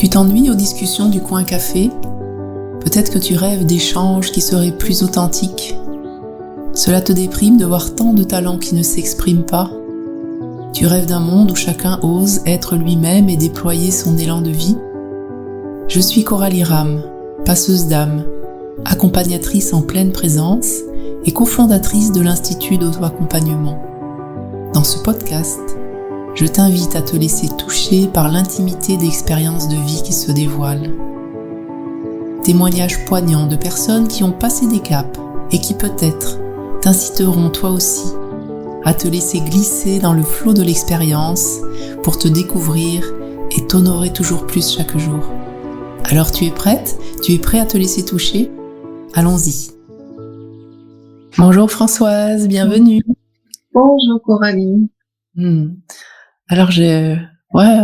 Tu t'ennuies aux discussions du coin café? Peut-être que tu rêves d'échanges qui seraient plus authentiques. Cela te déprime de voir tant de talents qui ne s'expriment pas. Tu rêves d'un monde où chacun ose être lui-même et déployer son élan de vie. Je suis Coralie Ram, passeuse d'âme, accompagnatrice en pleine présence et cofondatrice de l'Institut d'auto-accompagnement. Dans ce podcast, je t'invite à te laisser toucher par l'intimité d'expériences de vie qui se dévoilent. Témoignages poignants de personnes qui ont passé des caps et qui peut-être t'inciteront toi aussi à te laisser glisser dans le flot de l'expérience pour te découvrir et t'honorer toujours plus chaque jour. Alors tu es prête? Tu es prêt à te laisser toucher? Allons-y. Bonjour Françoise, bienvenue. Bonjour Coralie. Alors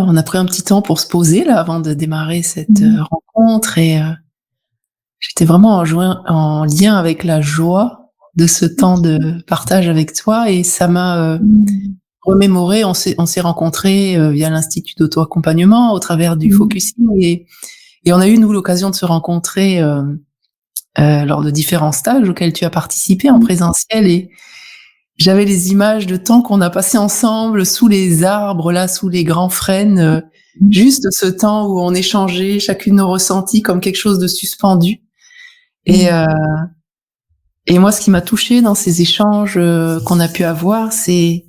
on a pris un petit temps pour se poser là avant de démarrer cette rencontre et j'étais vraiment en lien avec la joie de ce temps de partage avec toi et ça m'a remémoré. On s'est rencontrés via l'Institut d'auto-accompagnement au travers du focusing et on a eu nous l'occasion de se rencontrer lors de différents stages auxquels tu as participé en présentiel et j'avais les images de temps qu'on a passé ensemble sous les arbres, là, sous les grands frênes, juste ce temps où on échangeait chacune nos ressentis comme quelque chose de suspendu. Et moi, ce qui m'a touchée dans ces échanges qu'on a pu avoir, c'est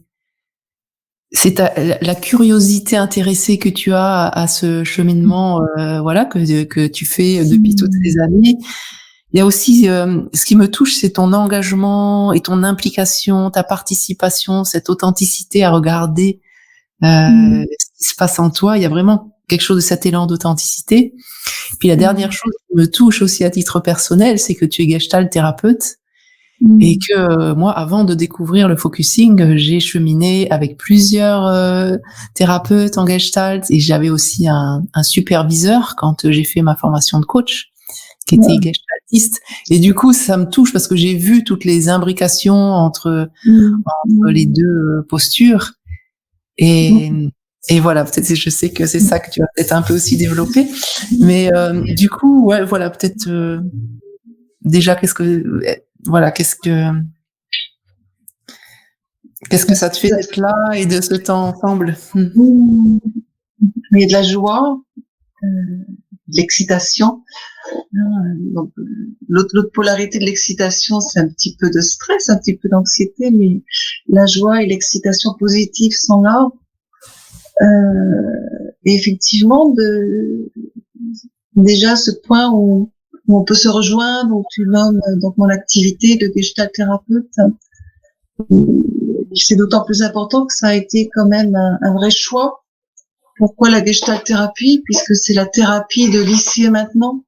la curiosité intéressée que tu as à ce cheminement, que tu fais depuis toutes ces années. Il y a aussi, ce qui me touche, c'est ton engagement et ton implication, ta participation, cette authenticité à regarder ce qui se passe en toi. Il y a vraiment quelque chose de cet élan d'authenticité. Puis la dernière chose qui me touche aussi à titre personnel, c'est que tu es gestalt thérapeute et que moi, avant de découvrir le focusing, j'ai cheminé avec plusieurs thérapeutes en gestalt et j'avais aussi un superviseur quand j'ai fait ma formation de coach qui était gestaltiste. Et du coup, ça me touche parce que j'ai vu toutes les imbrications entre les deux postures. Et voilà, peut-être, je sais que c'est ça que tu as peut-être un peu aussi développé. Mais du coup, peut-être déjà, qu'est-ce que ça te fait d'être là et de ce temps ensemble? Il y a de la joie, de l'excitation. Donc, l'autre polarité de l'excitation, c'est un petit peu de stress, un petit peu d'anxiété, mais la joie et l'excitation positive sont là. Et effectivement, déjà ce point où on peut se rejoindre, où tu nommes donc mon activité de gestalt thérapeute, c'est d'autant plus important que ça a été quand même un vrai choix. Pourquoi la gestalt thérapie? Puisque c'est la thérapie de l'ici et maintenant.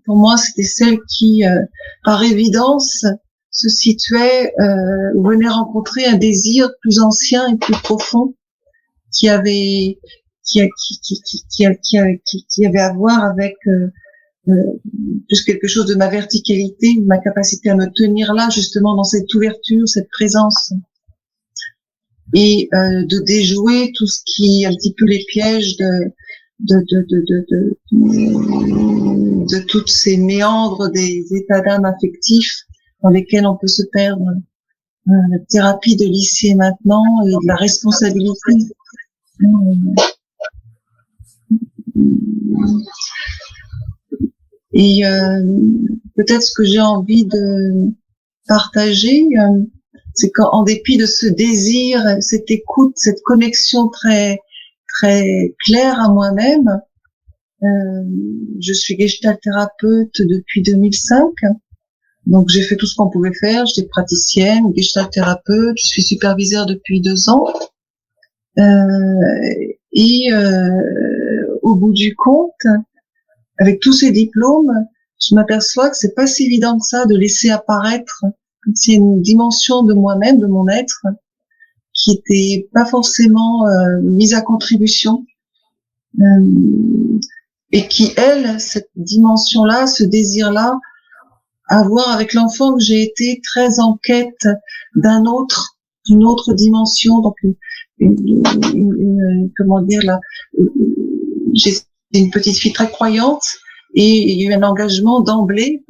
Pour moi, c'était celle qui, par évidence, se situait ou venait rencontrer un désir plus ancien et plus profond qui avait à voir avec plus quelque chose de ma verticalité, de ma capacité à me tenir là, justement dans cette ouverture, cette présence, et de déjouer tout ce qui un petit peu les pièges de toutes ces méandres des états d'âme affectifs dans lesquels on peut se perdre. La thérapie de l'ici et maintenant et de la responsabilité. Et peut-être ce que j'ai envie de partager, c'est qu'en dépit de ce désir, cette écoute, cette connexion très très claire à moi-même, je suis gestalt thérapeute depuis 2005. Donc j'ai fait tout ce qu'on pouvait faire. J'étais praticienne, gestalt thérapeute. Je suis superviseur depuis 2 ans. Au bout du compte, avec tous ces diplômes, je m'aperçois que c'est pas si évident que ça de laisser apparaître une dimension de moi-même, de mon être, qui était pas forcément mise à contribution, et qui, elle, cette dimension-là, ce désir-là, à voir avec l'enfant que j'ai été, très en quête d'une autre dimension, donc comment dire là, j'étais une petite fille très croyante et il y a eu un engagement d'emblée,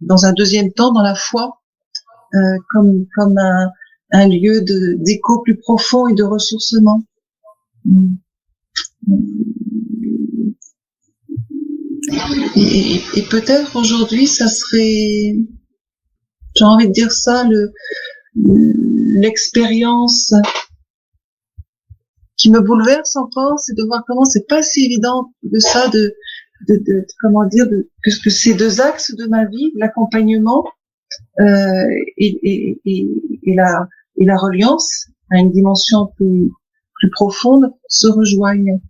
dans un deuxième temps, dans la foi, comme un lieu d'écho plus profond et de ressourcement. Et peut-être aujourd'hui, ça serait, j'ai envie de dire ça, l'expérience qui me bouleverse encore, c'est de voir comment c'est pas si évident de ça, comment dire, que ces deux axes de ma vie, l'accompagnement et la reliance à une dimension plus profonde, se rejoignent.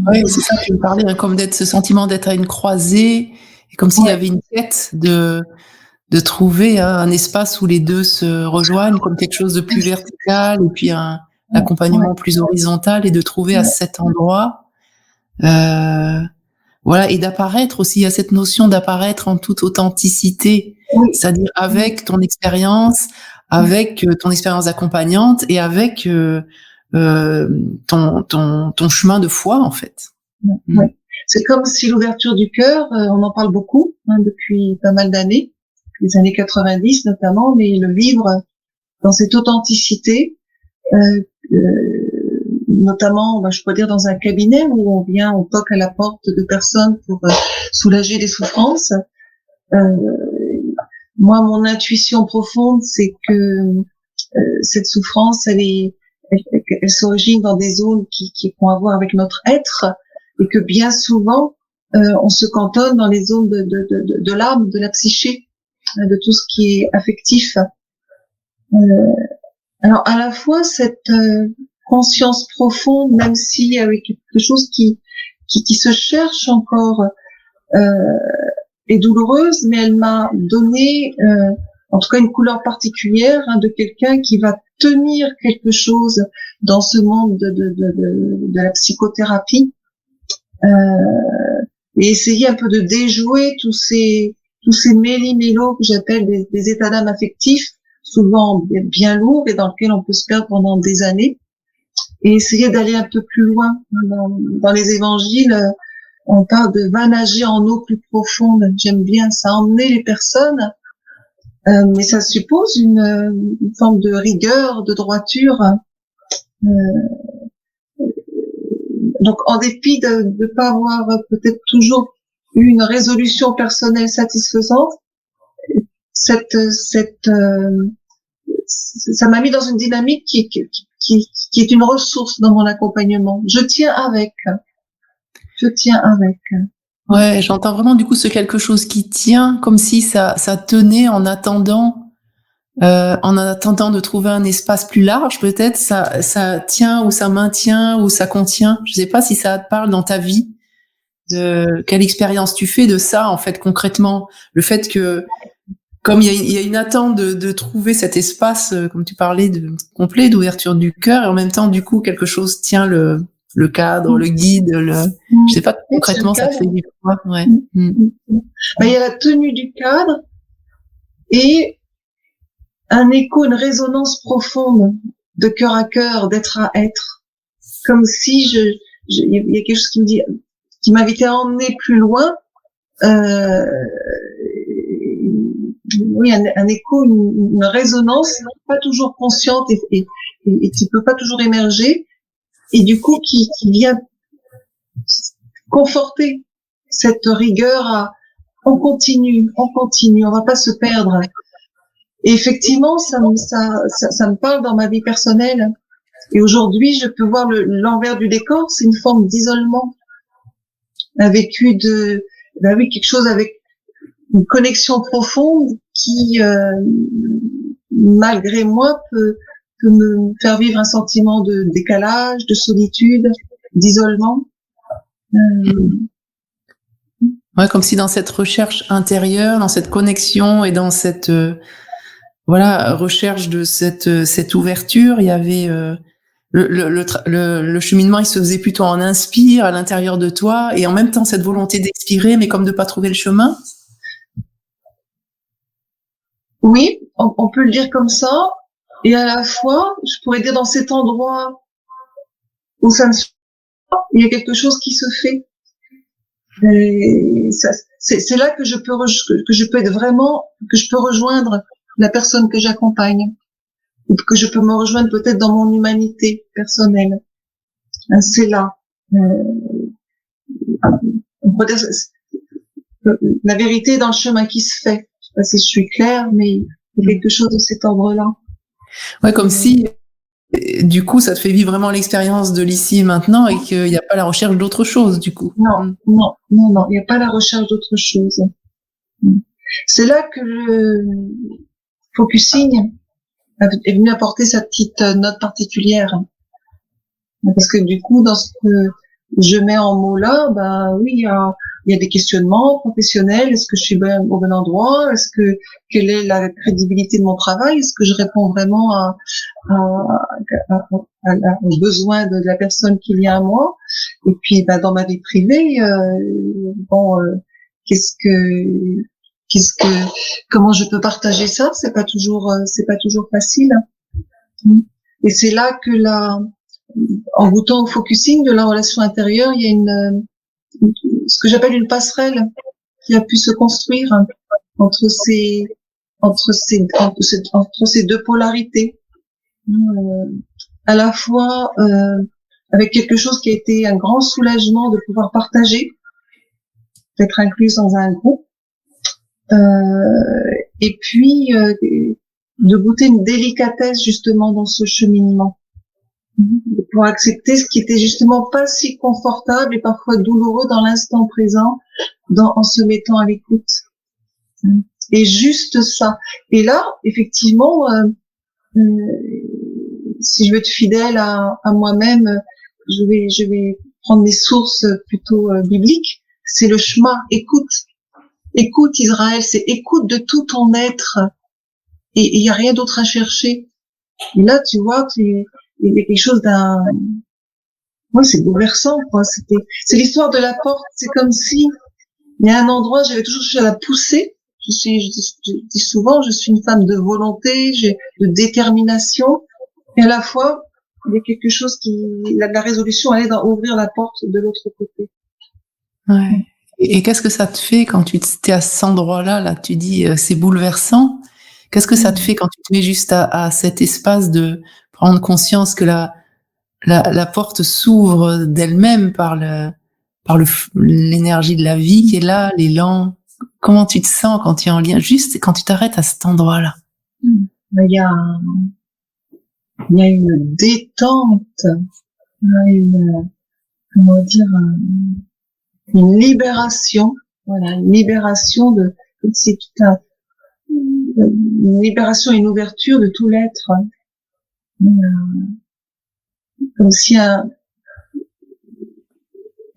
Oui, c'est ça que tu me parlais, hein, comme ce sentiment d'être à une croisée, et comme s'il y avait une quête de trouver un espace où les deux se rejoignent, comme quelque chose de plus vertical, et puis un accompagnement plus horizontal, et de trouver à cet endroit, voilà, et d'apparaître aussi. Il y a cette notion d'apparaître en toute authenticité, c'est-à-dire avec ton expérience, avec ton expérience accompagnante, et avec ton chemin de foi, en fait. Ouais. C'est comme si l'ouverture du cœur, on en parle beaucoup depuis pas mal d'années, les années 90 notamment, mais le vivre dans cette authenticité, notamment, je pourrais dire dans un cabinet où on toque à la porte de personnes pour soulager des souffrances. Moi, mon intuition profonde, c'est que cette souffrance, elle s'origine dans des zones qui ont à voir avec notre être, et que bien souvent, on se cantonne dans les zones de l'âme, de la psyché, de tout ce qui est affectif. Alors, à la fois, cette conscience profonde, même s'il y avait quelque chose qui se cherche encore, est douloureuse, mais elle m'a donné, en tout cas, une couleur particulière de quelqu'un qui va tenir quelque chose dans ce monde de la psychothérapie, et essayer un peu de déjouer tous ces méli-mélos que j'appelle des états d'âme affectifs, souvent bien lourds et dans lesquels on peut se perdre pendant des années, et essayer d'aller un peu plus loin. Dans les évangiles, on parle de va nager en eau plus profonde. J'aime bien ça, emmener les personnes, mais ça suppose une forme de rigueur, de droiture. Donc, en dépit de ne pas avoir peut-être toujours eu une résolution personnelle satisfaisante, ça m'a mis dans une dynamique qui est une ressource dans mon accompagnement. Je tiens avec. Ouais, j'entends vraiment du coup ce quelque chose qui tient, comme si ça tenait en attendant de trouver un espace plus large, peut-être ça tient ou ça maintient ou ça contient. Je sais pas si ça te parle dans ta vie, de quelle expérience tu fais de ça en fait concrètement, le fait que comme il y a une attente de trouver cet espace, comme tu parlais, complet d'ouverture du cœur, et en même temps du coup quelque chose tient le cadre, le guide, je sais pas concrètement ça fait du quoi. Ouais. Il y a la tenue du cadre et un écho, une résonance profonde de cœur à cœur, d'être à être, comme si il y a quelque chose qui m'invitait à emmener plus loin. Oui, un écho, une résonance pas toujours consciente et qui peut pas toujours émerger, et du coup qui vient conforter cette rigueur on continue, on va pas se perdre. Et effectivement, ça me parle dans ma vie personnelle. Et aujourd'hui, je peux voir l'envers du décor, c'est une forme d'isolement. Un vécu quelque chose avec une connexion profonde qui, malgré moi, peut me faire vivre un sentiment de décalage, de solitude, d'isolement. Ouais, comme si dans cette recherche intérieure, dans cette connexion et dans cette recherche de cette ouverture, il y avait le cheminement, il se faisait plutôt en inspire à l'intérieur de toi, et en même temps cette volonté d'expirer, mais comme de pas trouver le chemin. Oui, on peut le dire comme ça, et à la fois, je pourrais dire dans cet endroit où ça ne il y a quelque chose qui se fait. Et ça, c'est là que je peux être vraiment, que je peux rejoindre la personne que j'accompagne, ou que je peux me rejoindre peut-être dans mon humanité personnelle. C'est là. On peut dire, la vérité est dans le chemin qui se fait. Je sais pas si je suis claire, mais il y a quelque chose de cet ordre-là. Ouais, comme si, du coup, ça te fait vivre vraiment l'expérience de l'ici et maintenant et qu'il n'y a pas la recherche d'autre chose, du coup. Non, non, non, non, il n'y a pas la recherche d'autre chose. C'est là que le focusing est venu apporter sa petite note particulière. Parce que du coup, dans ce que je mets en mots là, ben oui, il y a des questionnements professionnels. Est-ce que je suis au bon endroit? Quelle est la crédibilité de mon travail? Est-ce que je réponds vraiment aux besoins de la personne qu'il y a à moi? Et puis, ben, dans ma vie privée, comment je peux partager ça? C'est pas toujours facile. Et c'est là que en goûtant au focusing de la relation intérieure, il y a ce que j'appelle une passerelle qui a pu se construire entre ces deux polarités, à la fois avec quelque chose qui a été un grand soulagement de pouvoir partager, d'être incluse dans un groupe, et puis de goûter une délicatesse justement dans ce cheminement, de pouvoir accepter ce qui était justement pas si confortable et parfois douloureux dans l'instant présent, en se mettant à l'écoute. Et juste ça. Et là, effectivement, si je veux être fidèle à moi-même, je vais prendre des sources plutôt bibliques. C'est le chemin. Écoute Israël, c'est écoute de tout ton être. Et il y a rien d'autre à chercher. Et là, tu vois, il y a quelque chose moi, c'est bouleversant, quoi. C'est l'histoire de la porte. C'est comme si il y a un endroit, j'avais toujours cherché à la pousser. Je dis souvent, je suis une femme de volonté, de détermination. Et à la fois, il y a quelque chose la résolution, elle est dans ouvrir la porte de l'autre côté. Ouais. Et qu'est-ce que ça te fait quand tu es à cet endroit-là, là, tu dis, c'est bouleversant. Qu'est-ce que ça te fait quand tu te mets juste à cet espace de prendre conscience que la porte s'ouvre d'elle-même par l'énergie de la vie qui est là, l'élan. Comment tu te sens quand tu es en lien, juste quand tu t'arrêtes à cet endroit-là? Il y a une détente, comment dire, une libération. Voilà, une libération comme si une libération et une ouverture de tout l'être. Comme si un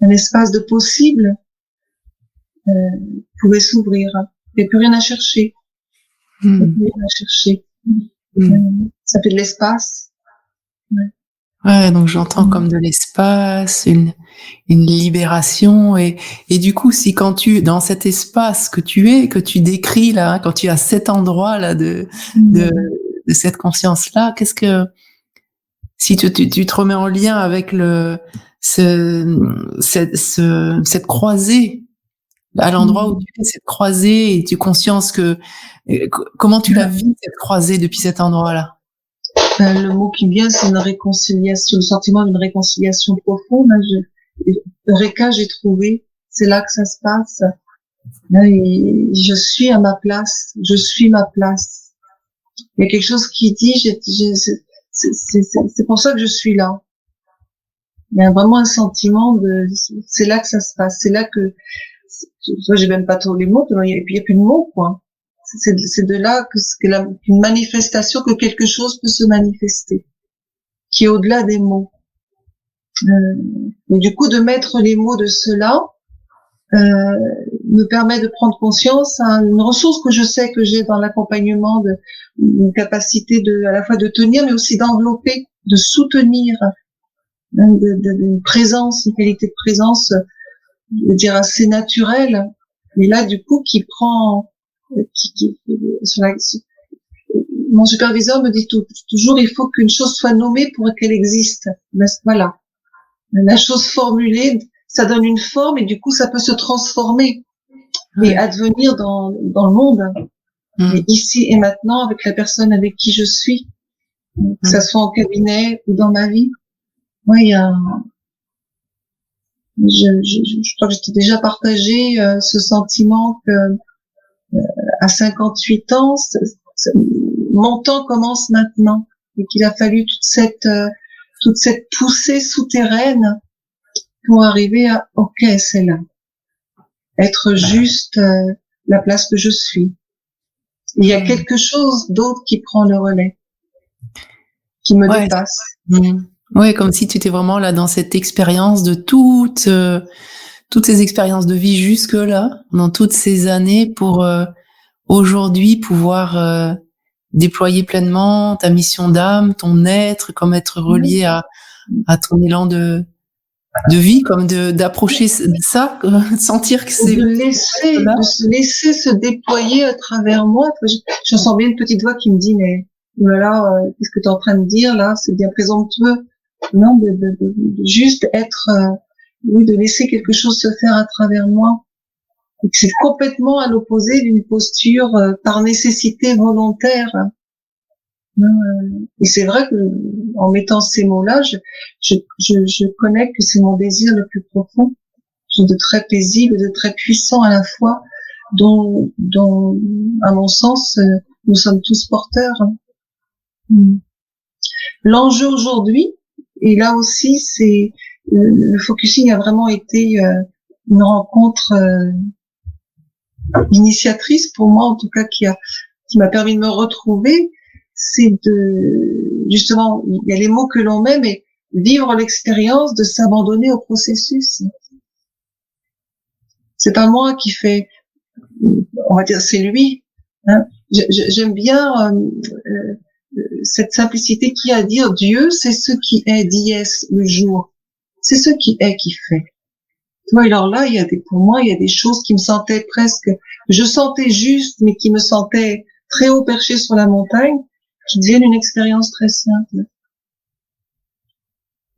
espace de possible pouvait s'ouvrir. Il n'y a plus rien à chercher. Il n'y a plus rien à chercher. Ça fait de l'espace. Ouais, donc j'entends comme de l'espace, une libération et du coup, si quand dans cet espace que tu décris là, hein, quand tu es à cet endroit là de cette conscience là, si tu te remets en lien avec cette croisée, à l'endroit où tu es, cette croisée, et tu conscience comment tu la vis, cette croisée depuis cet endroit-là? Le mot qui vient, c'est une réconciliation, le sentiment d'une réconciliation profonde. Eureka, j'ai trouvé, c'est là que ça se passe. Là, je suis à ma place, je suis ma place. Il y a quelque chose qui dit, c'est pour ça que je suis là. Il y a vraiment un sentiment c'est là que ça se passe, c'est là que, j'ai même pas trop les mots, et puis il n'y a plus de mots, quoi. C'est de là une manifestation, que quelque chose peut se manifester, qui est au-delà des mots. Et du coup, de mettre les mots de cela me permet de prendre conscience à une ressource que je sais que j'ai dans l'accompagnement, une capacité à la fois de tenir, mais aussi d'envelopper, de soutenir, une présence, une qualité de présence, je veux dire assez naturelle. Mais là, du coup, mon superviseur me dit toujours, il faut qu'une chose soit nommée pour qu'elle existe. Ben, voilà. La chose formulée, ça donne une forme et du coup, ça peut se transformer et advenir dans le monde. Et ici et maintenant, avec la personne avec qui je suis, que ça soit en cabinet ou dans ma vie. Ouais, il y a, je crois que je t'ai déjà partagé ce sentiment que à 58 ans, mon temps commence maintenant et qu'il a fallu toute cette poussée souterraine pour arriver à OK, c'est là, être juste la place que je suis. Il y a quelque chose d'autre qui prend le relais, qui me dépasse. Oui, comme si tu étais vraiment là dans cette expérience de toutes ces expériences de vie jusque-là, dans toutes ces années, pour aujourd'hui pouvoir déployer pleinement ta mission d'âme, ton être, comme être relié à ton élan de vie, comme d'approcher ça, sentir que c'est... de se laisser se déployer à travers moi. Je sens bien une petite voix qui me dit, mais voilà, qu'est-ce que tu es en train de dire là? C'est bien présomptueux. Non, de juste être, oui, de laisser quelque chose se faire à travers moi. Et que c'est complètement à l'opposé d'une posture par nécessité volontaire. Et c'est vrai que en mettant ces mots-là, je connais que c'est mon désir le plus profond, de très paisible, de très puissant à la fois, dont à mon sens, nous sommes tous porteurs. L'enjeu aujourd'hui, et là aussi, c'est le focusing a vraiment été une rencontre initiatrice pour moi, en tout cas qui m'a permis de me retrouver. C'est justement, il y a les mots que l'on met, mais vivre l'expérience de s'abandonner au processus. C'est pas moi qui fais, on va dire, c'est lui. Hein. J'aime bien cette simplicité qui a à dire Dieu, c'est ce qui est, dies, le jour. C'est ce qui est qui fait. Tu vois, alors là, pour moi, il y a des choses qui me sentaient presque, je sentais juste, mais qui me sentaient très haut perché sur la montagne, qui deviennent une expérience très simple.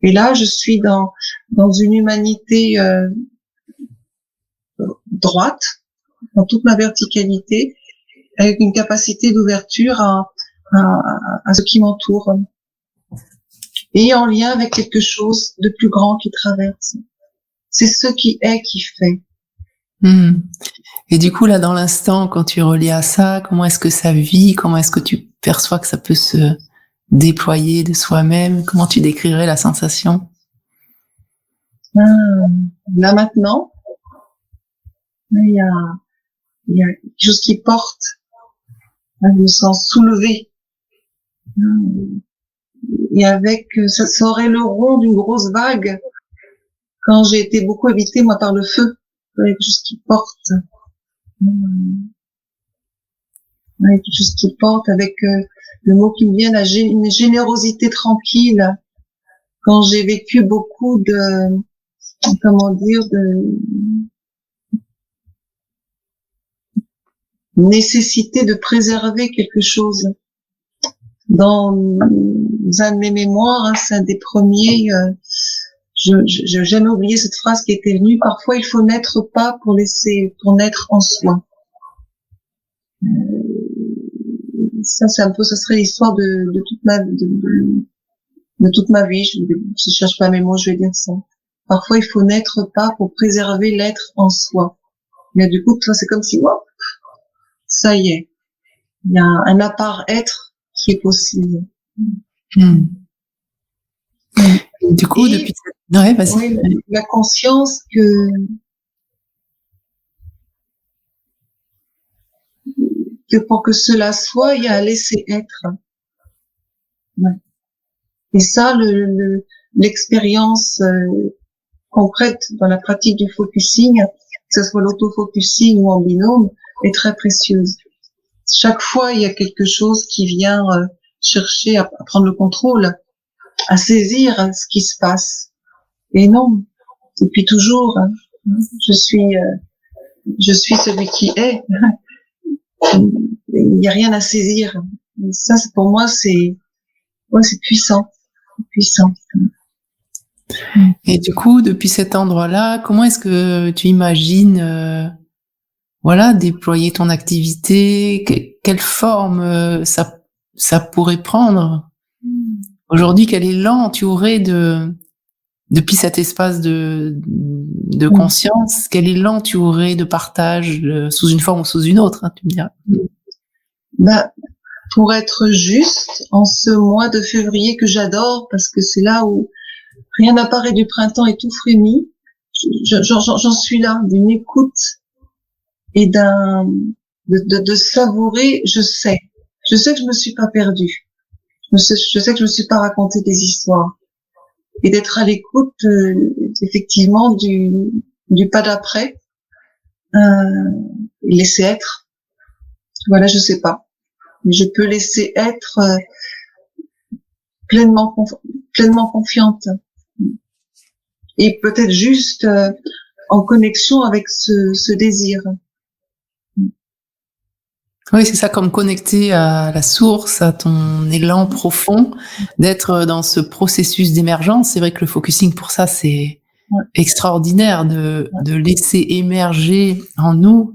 Et là, je suis dans une humanité droite, dans toute ma verticalité, avec une capacité d'ouverture à ce qui m'entoure, et en lien avec quelque chose de plus grand qui traverse. C'est ce qui est qui fait. Et du coup, là, dans l'instant, quand tu es relié à ça, comment est-ce que ça vit? Comment est-ce que tu perçois que ça peut se déployer de soi-même? Comment tu décrirais la sensation? Là, maintenant, il y a quelque chose qui porte. Je me sens soulevée. Et avec, ça aurait le rond d'une grosse vague quand j'ai été beaucoup habitée, moi, par le feu. Quelque chose qui porte. Quelque chose qui porte avec le mot qui me vient, une générosité tranquille. Quand j'ai vécu beaucoup de, comment dire, de nécessité de préserver quelque chose. Dans un de mes mémoires, c'est un des premiers, je n'ai jamais oublié cette phrase qui était venue, parfois il faut n'être pas pour naître en soi. Ça, c'est un peu, ça serait l'histoire de toute ma vie. Je cherche pas mes mots, je vais dire ça. Parfois, il faut n'être pas pour préserver l'être en soi. Mais du coup, c'est comme si, wow, ça y est. Il y a un à-part-être qui est possible. Du coup, depuis... Ouais, vas-y. Oui, la conscience que pour que cela soit, il y a à laisser être. Ouais. Et ça, l'expérience concrète dans la pratique du focusing, que ce soit l'auto-focusing ou en binôme, est très précieuse. Chaque fois, il y a quelque chose qui vient chercher à prendre le contrôle, à saisir ce qui se passe. Et non, depuis toujours, je suis celui qui est. Il n'y a rien à saisir. Et ça, pour moi, c'est puissant, puissant. Et du coup, depuis cet endroit-là, comment est-ce que tu imagines, voilà, déployer ton activité? Quelle forme ça pourrait prendre? Aujourd'hui, quel élan tu aurais depuis cet espace de conscience, quel élan tu aurais de partage sous une forme ou sous une autre, hein, tu me diras. Bah, pour être juste, en ce mois de février que j'adore, parce que c'est là où rien n'apparaît du printemps et tout frémit, j'en suis là, d'une écoute et de savourer. Je sais que je me suis pas perdue. Je sais que je me suis pas raconté des histoires. Et d'être à l'écoute, effectivement, du pas d'après, laisser être. Voilà, je sais pas. Mais je peux laisser être pleinement confiante. Et peut-être juste en connexion avec ce désir. Oui, c'est ça, comme connecter à la source, à ton élan profond, d'être dans ce processus d'émergence. C'est vrai que le focusing, pour ça, c'est extraordinaire de laisser émerger en nous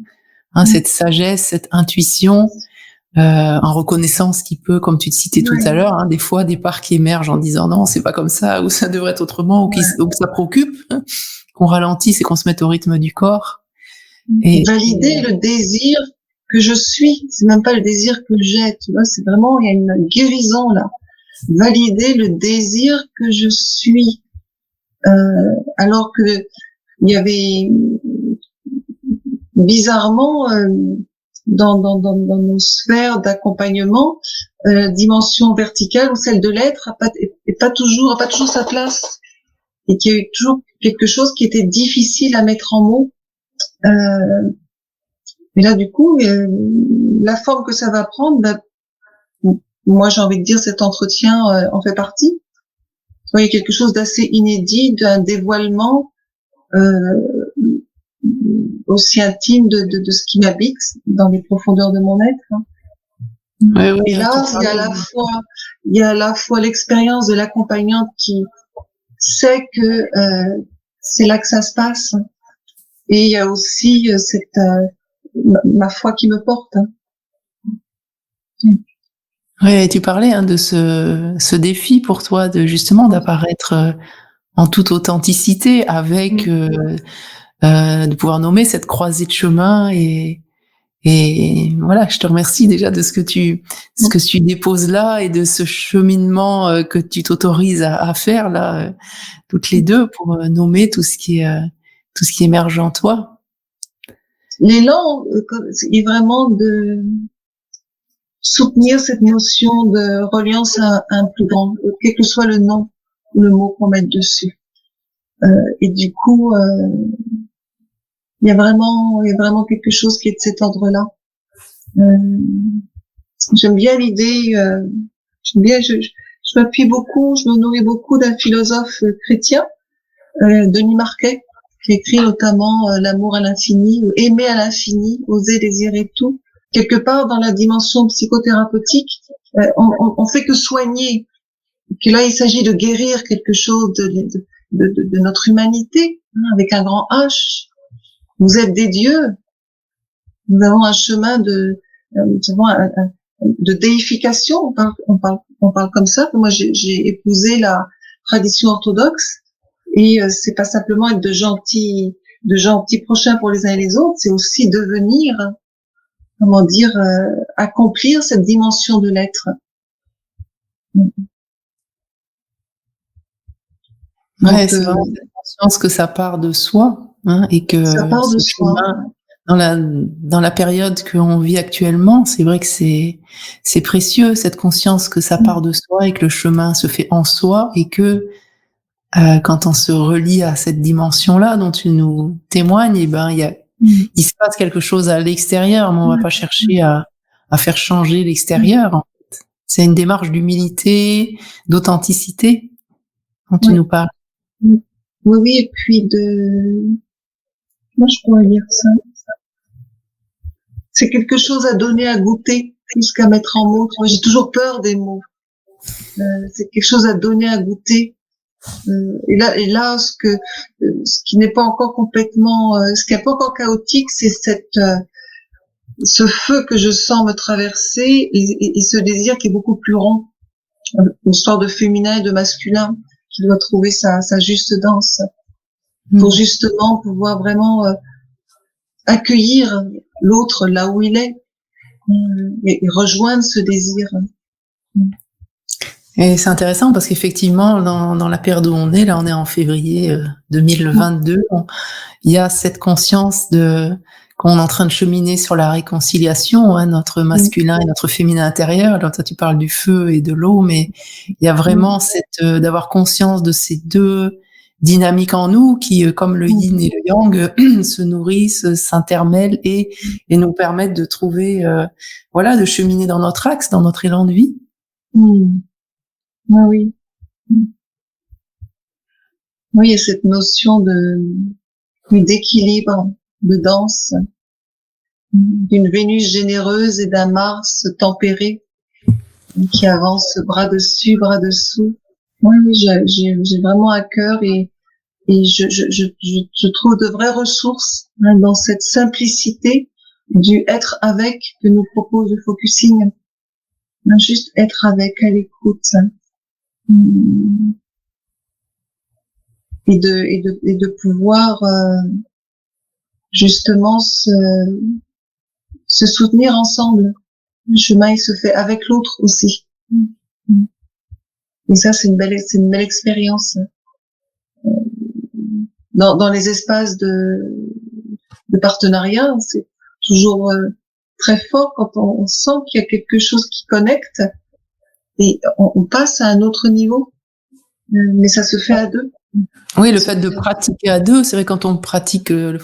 cette sagesse, cette intuition, en reconnaissant ce qui peut, comme tu te citais tout à l'heure, des fois des parts qui émergent en disant non, c'est pas comme ça, ou ça devrait être autrement, ou que ça préoccupe, qu'on ralentisse et qu'on se mette au rythme du corps. Et valider le désir que je suis, c'est même pas le désir que j'ai, tu vois, c'est vraiment, il y a une guérison là. Valider le désir que je suis, alors que il y avait bizarrement dans nos sphères d'accompagnement, dimension verticale ou celle de l'être a pas toujours sa place, et qu'il y a eu toujours quelque chose qui était difficile à mettre en mots. Et là, du coup, la forme que ça va prendre, moi, j'ai envie de dire, cet entretien en fait partie. Il y a quelque chose d'assez inédit, d'un dévoilement aussi intime de ce qui m'habite dans les profondeurs de mon être. Oui, et là, il y a à la fois l'expérience de l'accompagnante qui sait que c'est là que ça se passe, et il y a aussi cette ma foi qui me porte. Oui, tu parlais de ce défi pour toi de justement d'apparaître en toute authenticité avec de pouvoir nommer cette croisée de chemin et voilà, je te remercie déjà de ce que tu déposes là et de ce cheminement que tu t'autorises à faire là toutes les deux pour nommer tout ce qui émerge en toi. L'élan est vraiment de soutenir cette notion de reliance à un plus grand, quel que soit le nom ou le mot qu'on mette dessus. Et du coup, il y a vraiment quelque chose qui est de cet ordre-là. J'aime bien l'idée, je m'appuie beaucoup, je me nourris beaucoup d'un philosophe chrétien, Denis Marquet, qui écrit notamment l'amour à l'infini, ou aimer à l'infini, oser désirer tout. Quelque part dans la dimension psychothérapeutique, on fait que soigner. Que là, il s'agit de guérir quelque chose de notre humanité, avec un grand H. Vous êtes des dieux. Nous avons un chemin de déification. On parle comme ça. Moi, j'ai épousé la tradition orthodoxe, et c'est pas simplement être de gentils prochains pour les uns et les autres, c'est aussi devenir, accomplir cette dimension de l'être. Ouais, c'est vraiment cette conscience que ça part de soi, et que ça part de soi. Dans la période qu'on vit actuellement, c'est vrai que c'est précieux, cette conscience que ça part de soi et que le chemin se fait en soi, et que quand on se relie à cette dimension-là dont tu nous témoignes, il se passe quelque chose à l'extérieur, mais on va pas chercher à faire changer l'extérieur. En fait. C'est une démarche d'humilité, d'authenticité dont tu nous parles. Oui, et puis moi je pourrais dire ça. C'est quelque chose à donner, à goûter, plus qu'à mettre en mots. Moi, j'ai toujours peur des mots. C'est quelque chose à donner, à goûter. Et là, ce qui n'est pas encore complètement, ce qui n'est pas encore chaotique, c'est ce feu que je sens me traverser et ce désir qui est beaucoup plus rond, une sorte de féminin et de masculin qui doit trouver sa juste danse pour justement pouvoir vraiment accueillir l'autre là où il est et rejoindre ce désir. Et c'est intéressant parce qu'effectivement, dans la période où on est, là, on est en février 2022, il y a cette conscience qu'on est en train de cheminer sur la réconciliation, hein, notre masculin et notre féminin intérieur. Alors toi, tu parles du feu et de l'eau, mais il y a vraiment d'avoir conscience de ces deux dynamiques en nous qui, comme le yin et le yang, se nourrissent, s'intermêlent et nous permettent de trouver, de cheminer dans notre axe, dans notre élan de vie. Ah oui. Oui, il y a cette notion d'équilibre, de danse, d'une Vénus généreuse et d'un Mars tempéré qui avance bras dessus, bras dessous. Oui, j'ai vraiment à cœur et je trouve de vraies ressources dans cette simplicité du être avec que nous propose le focusing. Juste être avec, à l'écoute. Et de pouvoir justement se soutenir ensemble. Le chemin il se fait avec l'autre aussi. Et ça c'est une belle expérience. Dans les espaces de partenariat, c'est toujours très fort quand on sent qu'il y a quelque chose qui connecte et on passe à un autre niveau. Mais ça se fait à deux. Oui, le fait de pratiquer à deux, c'est vrai, quand on pratique le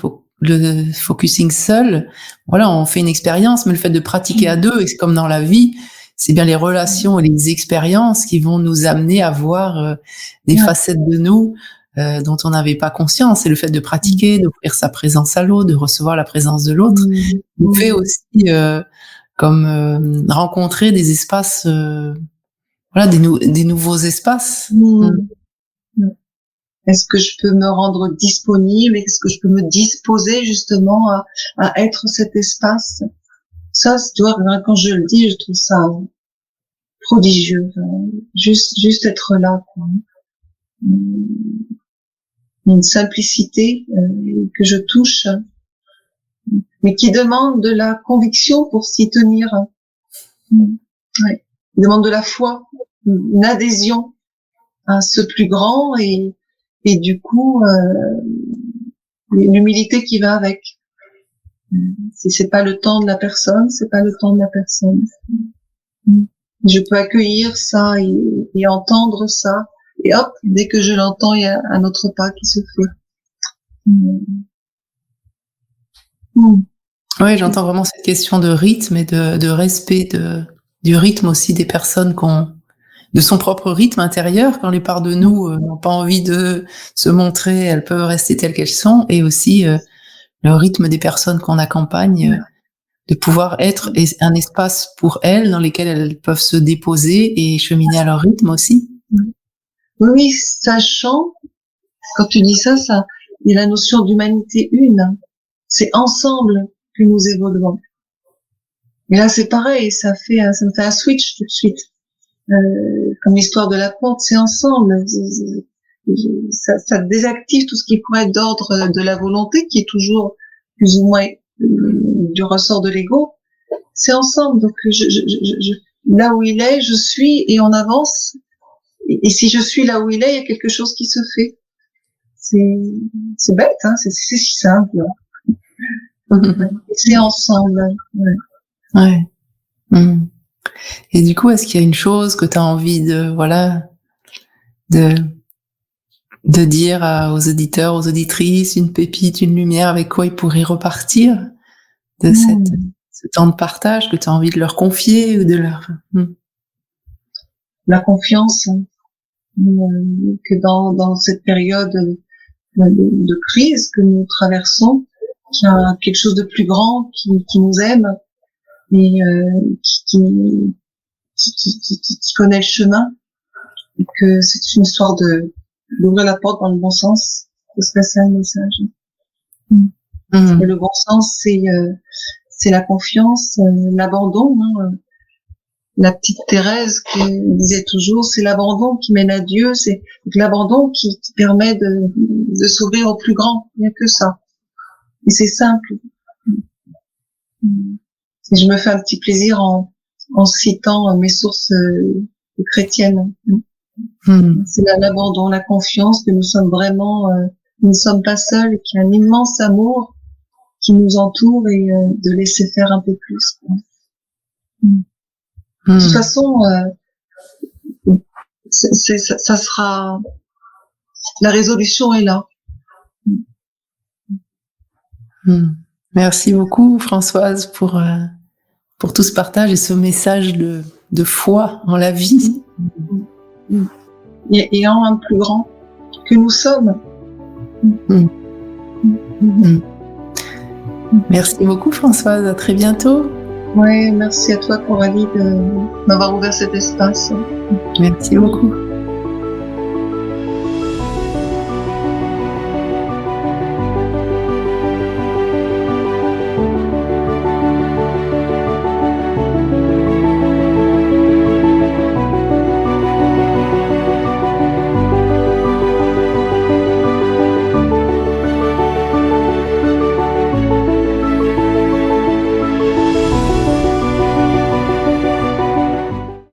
focusing seul, on fait une expérience, mais le fait de pratiquer à deux, et c'est comme dans la vie, c'est bien les relations et les expériences qui vont nous amener à voir des facettes de nous dont on n'avait pas conscience. Et le fait de pratiquer, d'offrir sa présence à l'autre, de recevoir la présence de l'autre, nous fait aussi rencontrer des espaces, des nouveaux espaces. Est-ce que je peux me rendre disponible? Est-ce que je peux me disposer justement à être cet espace? Ça, tu vois, quand je le dis, je trouve ça prodigieux. Juste être là, quoi. Une simplicité que je touche, mais qui demande de la conviction pour s'y tenir. Ouais. Il demande de la foi, une adhésion à ce plus grand et du coup l'humilité qui va avec. Si c'est pas le temps de la personne, c'est pas le temps de la personne. Je peux accueillir ça et entendre ça et hop, dès que je l'entends, il y a un autre pas qui se fait. Oui, j'entends vraiment cette question de rythme et de respect du rythme aussi des personnes de son propre rythme intérieur, quand les parts de nous n'ont pas envie de se montrer, elles peuvent rester telles qu'elles sont, et aussi le rythme des personnes qu'on accompagne, de pouvoir être un espace pour elles dans lesquels elles peuvent se déposer et cheminer à leur rythme aussi. Oui, sachant, quand tu dis ça, il y a la notion d'humanité une. C'est ensemble que nous évoluons. Et là, c'est pareil, ça me fait un switch tout de suite. Comme l'histoire de la porte, c'est ensemble. Ça désactive tout ce qui pourrait être d'ordre de la volonté, qui est toujours plus ou moins du ressort de l'ego. C'est ensemble. Donc, là où il est, je suis et on avance. Et si je suis là où il est, il y a quelque chose qui se fait. C'est bête, hein. C'est si simple. C'est ensemble. Ouais. Et du coup, est-ce qu'il y a une chose que tu as envie de dire aux auditeurs, aux auditrices, une pépite, une lumière avec quoi ils pourraient repartir de ce temps de partage que tu as envie de leur confier ou de leur... La confiance, que dans cette période de crise que nous traversons, qu'il y a quelque chose de plus grand qui nous aime et qui connaît le chemin, et que c'est une histoire de d'ouvrir la porte dans le bon sens. Ce serait ça le message. Et le bon sens, c'est la confiance, l'abandon. Hein. La petite Thérèse qui disait toujours, c'est l'abandon qui mène à Dieu, c'est l'abandon qui permet de s'ouvrir au plus grand. Il n'y a que ça. Et c'est simple. Et je me fais un petit plaisir en citant mes sources chrétiennes. C'est l'abandon, la confiance que nous sommes vraiment, nous ne sommes pas seuls, qu'il y a un immense amour qui nous entoure et de laisser faire un peu plus. De toute façon, ça sera, la résolution est là. Merci beaucoup, Françoise, pour tout ce partage et ce message de foi en la vie. Et en un plus grand que nous sommes. Merci beaucoup, Françoise. À très bientôt. Ouais, merci à toi, Coralie, de m'avoir ouvert cet espace. Merci beaucoup.